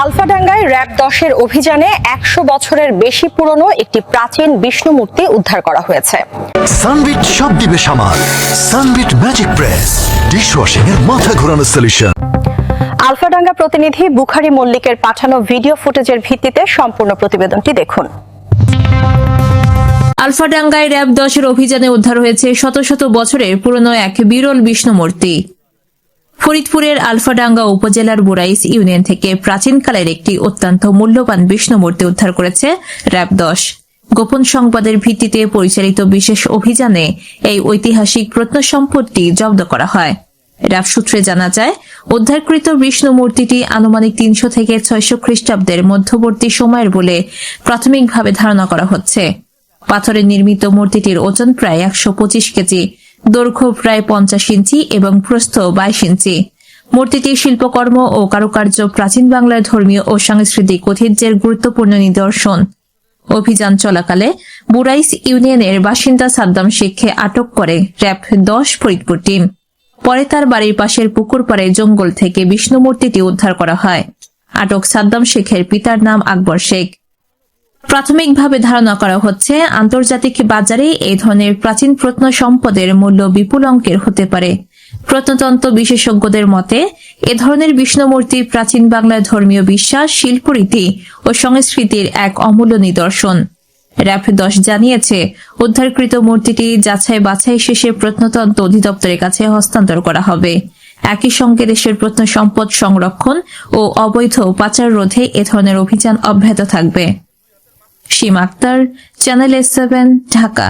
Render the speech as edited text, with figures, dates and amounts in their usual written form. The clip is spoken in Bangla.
আলফাডাঙ্গায় র‍্যাব ১০-এর অভিযানে ১০০ বছরের বেশি পুরনো একটি প্রাচীন বিষ্ণু মূর্তি উদ্ধার করা হয়েছে। সানবিট সব দিবে সামাল। সানবিট ম্যাজিক প্রেস ডিশওয়াশিং এর মাথা ঘোরানো সলিউশন। আলফাডাঙ্গা প্রতিনিধি বুখারী মল্লিকের পাঠানো ভিডিও ফুটেজের ভিত্তিতে সম্পূর্ণ প্রতিবেদনটি দেখুন। আলফাডাঙ্গায় র‍্যাব ১০-এর অভিযানে উদ্ধার হয়েছে শত শত বছরের পুরনো এক বিরল বিষ্ণু মূর্তি। ফরিদপুরের আলফাডাঙ্গা উপজেলার বুরাইশ ইউনিয়ন থেকে প্রাচীনকালের একটি অত্যন্ত মূল্যবান বিষ্ণু মূর্তি উদ্ধার করেছে র‍্যাব ১০। গোপন সংবাদের ভিত্তিতে পরিচালিত বিশেষ অভিযানে এই ঐতিহাসিক প্রত্নসম্পদটি জব্দ করা হয়। র‍্যাব সূত্রে জানা যায়, উদ্ধারকৃত বিষ্ণু মূর্তিটি আনুমানিক ৩০০ থেকে ৬০০ খ্রিস্টাব্দের মধ্যবর্তী সময়ের বলে প্রাথমিকভাবে ধারণা করা হচ্ছে। পাথরে নির্মিত মূর্তিটির ওজন প্রায় ১২৫ কেজি, দৈর্ঘ্য প্রায় ৫০ ইঞ্চি এবং প্রস্থ ২২ ইঞ্চি। মূর্তিটির শিল্পকর্ম ও কারুকার্য প্রাচীন বাংলার ধর্মীয় ও সাংস্কৃতিক ঐতিহ্যের গুরুত্বপূর্ণ নিদর্শন। অভিযান চলাকালে বুরাইশ ইউনিয়নের বাসিন্দা সাদ্দাম শেখকে আটক করে র‍্যাব ১০ ফরিদপুর টিম। পরে তার বাড়ির পাশের পুকুর পাড়ে জঙ্গল থেকে বিষ্ণু মূর্তিটি উদ্ধার করা হয়। আটক সাদ্দাম শেখের পিতার নাম আকবর শেখ। প্রাথমিকভাবে ধারণা করা হচ্ছে, আন্তর্জাতিক বাজারে এই ধরনের প্রাচীন প্রত্নসম্পদের মূল্য বিপুল অঙ্কের হতে পারে। প্রত্নতত্ত্ব বিশেষজ্ঞদের মতে, এ ধরনের বিষ্ণু মূর্তি প্রাচীন বাংলার ধর্মীয় বিশ্বাস, শিল্পরীতি ও সংস্কৃতির এক অমূল্য নিদর্শন। র‍্যাব ১০ জানিয়েছে, উদ্ধারকৃত মূর্তিটি যাচাই বাছাই শেষে প্রত্নতত্ত্ব অধিদপ্তরের কাছে হস্তান্তর করা হবে। একই সঙ্গে দেশের প্রত্নসম্পদ সংরক্ষণ ও অবৈধ পাচার রোধে এ ধরনের অভিযান অব্যাহত থাকবে। সীমা আক্তার, চ্যানেল এস7, ঢাকা।